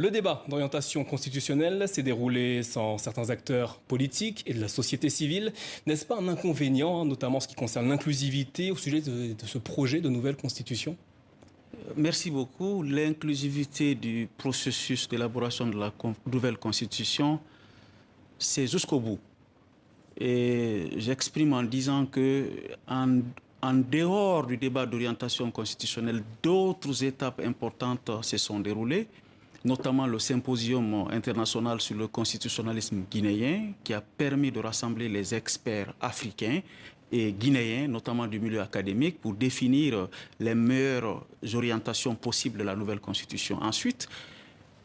Le débat d'orientation constitutionnelle s'est déroulé sans certains acteurs politiques et de la société civile. N'est-ce pas un inconvénient, notamment en ce qui concerne l'inclusivité au sujet de ce projet de nouvelle constitution? Merci beaucoup. L'inclusivité du processus d'élaboration de la nouvelle constitution, c'est jusqu'au bout. Et j'exprime en disant que en dehors du débat d'orientation constitutionnelle, d'autres étapes importantes se sont déroulées, notamment le symposium international sur le constitutionnalisme guinéen, qui a permis de rassembler les experts africains et guinéens, notamment du milieu académique, pour définir les meilleures orientations possibles de la nouvelle constitution. Ensuite,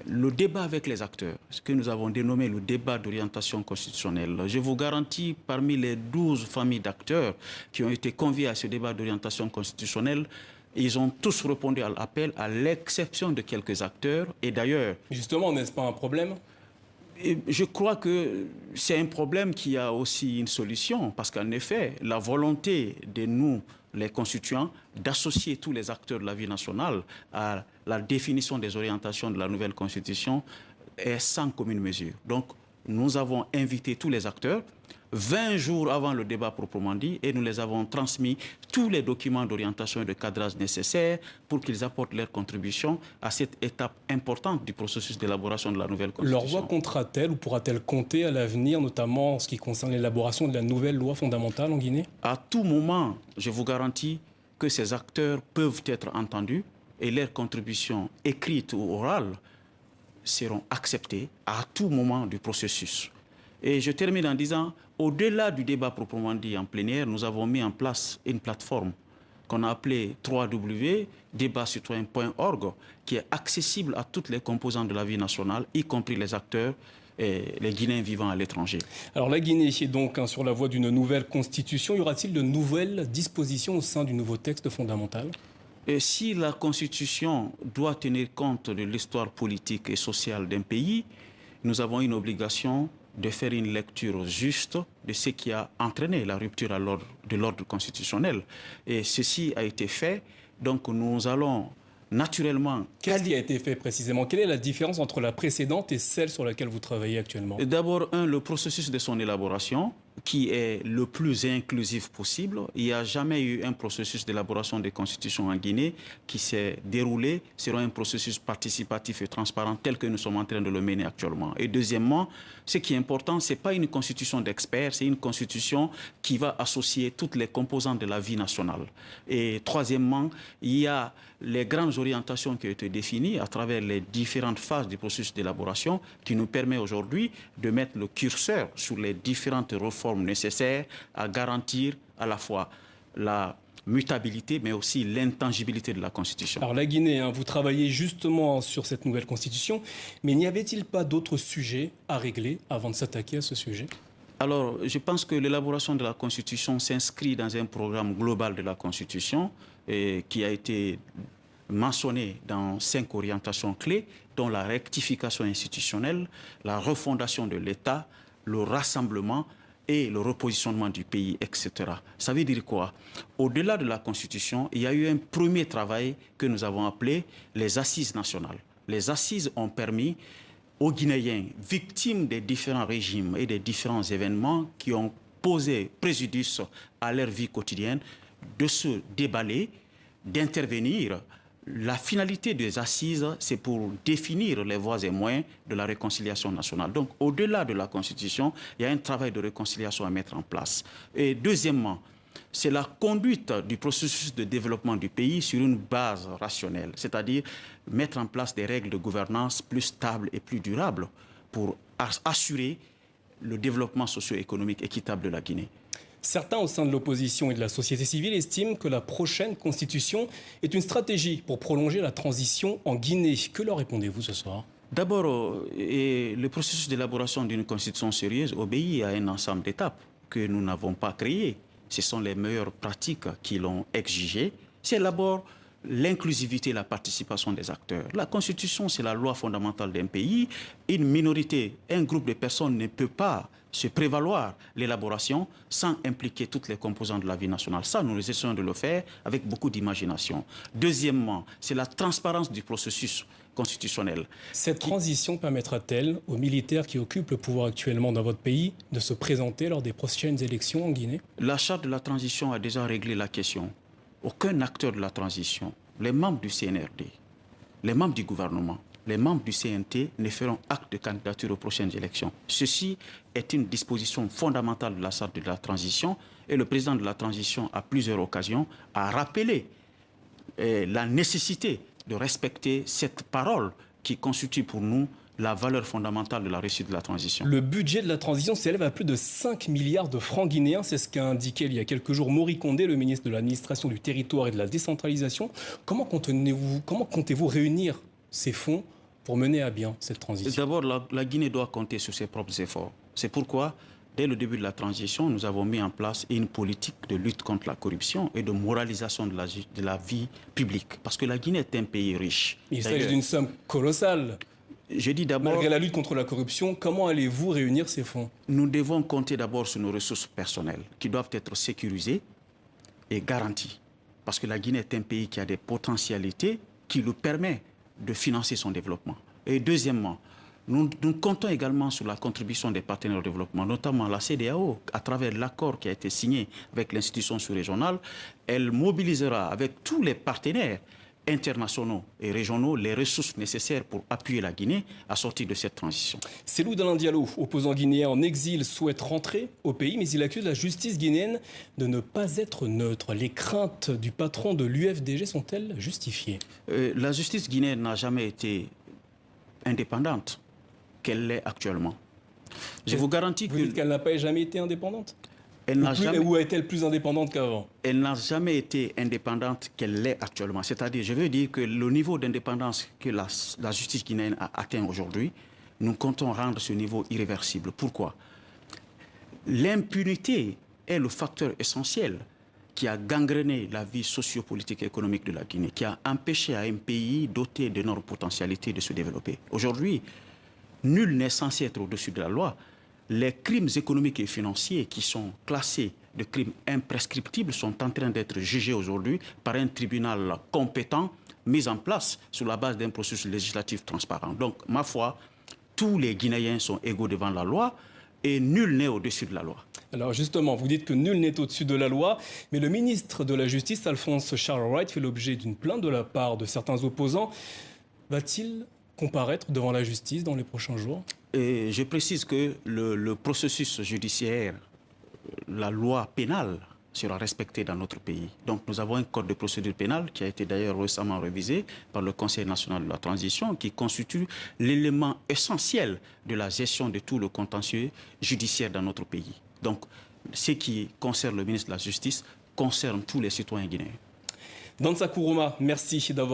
le débat avec les acteurs, ce que nous avons dénommé le débat d'orientation constitutionnelle. Je vous garantis, parmi les 12 familles d'acteurs qui ont été conviés à ce débat d'orientation constitutionnelle, ils ont tous répondu à l'appel, à l'exception de quelques acteurs. Et d'ailleurs... Justement, n'est-ce pas un problème? Je crois que c'est un problème qui a aussi une solution, parce qu'en effet, la volonté de nous, les constituants, d'associer tous les acteurs de la vie nationale à la définition des orientations de la nouvelle constitution est sans commune mesure. Donc, nous avons invité tous les acteurs 20 jours avant le débat proprement dit, et nous les avons transmis tous les documents d'orientation et de cadrage nécessaires pour qu'ils apportent leur contribution à cette étape importante du processus d'élaboration de la nouvelle constitution. Leur voix comptera-t-elle ou pourra-t-elle compter à l'avenir, notamment en ce qui concerne l'élaboration de la nouvelle loi fondamentale en Guinée? À tout moment, je vous garantis que ces acteurs peuvent être entendus et leurs contributions écrites ou orales seront acceptées à tout moment du processus. Et je termine en disant, au-delà du débat proprement dit en plénière, nous avons mis en place une plateforme qu'on a appelée www.debatcitoyen.org, qui est accessible à toutes les composantes de la vie nationale, y compris les acteurs et les Guinéens vivant à l'étranger. Alors la Guinée est donc sur la voie d'une nouvelle constitution. Y aura-t-il de nouvelles dispositions au sein du nouveau texte fondamental? Et si la constitution doit tenir compte de l'histoire politique et sociale d'un pays, nous avons une obligation de faire une lecture juste de ce qui a entraîné la rupture de l'ordre constitutionnel. Et ceci a été fait, donc nous allons naturellement... Qu'est-ce qui a été fait précisément? Quelle est la différence entre la précédente et celle sur laquelle vous travaillez actuellement? D'abord, le processus de son élaboration, qui est le plus inclusif possible. Il n'y a jamais eu un processus d'élaboration des constitutions en Guinée qui s'est déroulé sur un processus participatif et transparent tel que nous sommes en train de le mener actuellement. Et deuxièmement, ce qui est important, ce n'est pas une constitution d'experts, c'est une constitution qui va associer toutes les composantes de la vie nationale. Et troisièmement, il y a les grandes orientations qui ont été définies à travers les différentes phases du processus d'élaboration qui nous permet aujourd'hui de mettre le curseur sur les différentes réformes nécessaires à garantir à la fois la mutabilité, mais aussi l'intangibilité de la Constitution. Alors la Guinée, vous travaillez justement sur cette nouvelle Constitution, mais n'y avait-il pas d'autres sujets à régler avant de s'attaquer à ce sujet? Alors, je pense que l'élaboration de la Constitution s'inscrit dans un programme global de la Constitution qui a été mentionné dans 5 orientations clés, dont la rectification institutionnelle, la refondation de l'État, le rassemblement et le repositionnement du pays, etc. Ça veut dire quoi? Au-delà de la Constitution, il y a eu un premier travail que nous avons appelé les assises nationales. Les assises ont permis aux Guinéens, victimes des différents régimes et des différents événements qui ont posé préjudice à leur vie quotidienne, de se déballer, d'intervenir. La finalité des assises, c'est pour définir les voies et moyens de la réconciliation nationale. Donc, au-delà de la Constitution, il y a un travail de réconciliation à mettre en place. Et deuxièmement, c'est la conduite du processus de développement du pays sur une base rationnelle, c'est-à-dire mettre en place des règles de gouvernance plus stables et plus durables pour assurer le développement socio-économique équitable de la Guinée. Certains au sein de l'opposition et de la société civile estiment que la prochaine constitution est une stratégie pour prolonger la transition en Guinée. Que leur répondez-vous ce soir? D'abord, le processus d'élaboration d'une constitution sérieuse obéit à un ensemble d'étapes que nous n'avons pas créées. Ce sont les meilleures pratiques qui l'ont exigé. C'est d'abord l'inclusivité et la participation des acteurs. La Constitution, c'est la loi fondamentale d'un pays. Une minorité, un groupe de personnes ne peut pas se prévaloir l'élaboration sans impliquer toutes les composantes de la vie nationale. Ça, nous essayons de le faire avec beaucoup d'imagination. Deuxièmement, c'est la transparence du processus constitutionnel. Cette transition permettra-t-elle aux militaires qui occupent le pouvoir actuellement dans votre pays de se présenter lors des prochaines élections en Guinée? La charte de la transition a déjà réglé la question. Aucun acteur de la transition, les membres du CNRD, les membres du gouvernement, les membres du CNT ne feront acte de candidature aux prochaines élections. Ceci est une disposition fondamentale de la charte de la transition et le président de la transition, à plusieurs occasions, a rappelé la nécessité de respecter cette parole qui constitue pour nous la valeur fondamentale de la réussite de la transition. Le budget de la transition s'élève à plus de 5 milliards de francs guinéens. C'est ce qu'a indiqué il y a quelques jours Mori Condé, le ministre de l'Administration du Territoire et de la Décentralisation. Comment comptez-vous réunir ces fonds pour mener à bien cette transition? D'abord, la Guinée doit compter sur ses propres efforts. C'est pourquoi, dès le début de la transition, nous avons mis en place une politique de lutte contre la corruption et de moralisation de la vie publique. Parce que la Guinée est un pays riche. Il s'agit d'une somme colossale. Je dis d'abord, malgré la lutte contre la corruption, comment allez-vous réunir ces fonds? Nous devons compter d'abord sur nos ressources personnelles qui doivent être sécurisées et garanties. Parce que la Guinée est un pays qui a des potentialités qui lui permettent de financer son développement. Et deuxièmement, nous comptons également sur la contribution des partenaires au développement, notamment la CEDEAO, à travers l'accord qui a été signé avec l'institution sous-régionale. Elle mobilisera avec tous les partenaires internationaux et régionaux les ressources nécessaires pour appuyer la Guinée à sortir de cette transition. Cellou Dalein Diallo, opposant guinéen en exil, souhaite rentrer au pays, mais il accuse la justice guinéenne de ne pas être neutre. Les craintes du patron de l'UFDG sont-elles justifiées? La justice guinéenne n'a jamais été indépendante qu'elle l'est actuellement. Je vous garantis que... Vous dites qu'elle n'a pas jamais été indépendante? Ou est-elle plus indépendante qu'avant? Elle n'a jamais été indépendante qu'elle l'est actuellement. C'est-à-dire, je veux dire que le niveau d'indépendance que la justice guinéenne a atteint aujourd'hui, nous comptons rendre ce niveau irréversible. Pourquoi? L'impunité est le facteur essentiel qui a gangréné la vie sociopolitique et économique de la Guinée, qui a empêché à un pays doté d'énormes potentialités de se développer. Aujourd'hui, nul n'est censé être au-dessus de la loi. Les crimes économiques et financiers qui sont classés de crimes imprescriptibles sont en train d'être jugés aujourd'hui par un tribunal compétent mis en place sur la base d'un processus législatif transparent. Donc, ma foi, tous les Guinéens sont égaux devant la loi et nul n'est au-dessus de la loi. Alors justement, vous dites que nul n'est au-dessus de la loi, mais le ministre de la Justice, Alphonse Charles Wright, fait l'objet d'une plainte de la part de certains opposants. Va-t-il comparaître devant la justice dans les prochains jours? Et je précise que le processus judiciaire, la loi pénale sera respectée dans notre pays. Donc nous avons un code de procédure pénale qui a été d'ailleurs récemment révisé par le Conseil national de la transition qui constitue l'élément essentiel de la gestion de tout le contentieux judiciaire dans notre pays. Donc ce qui concerne le ministre de la Justice concerne tous les citoyens guinéens. Dansa Kourouma, merci d'avoir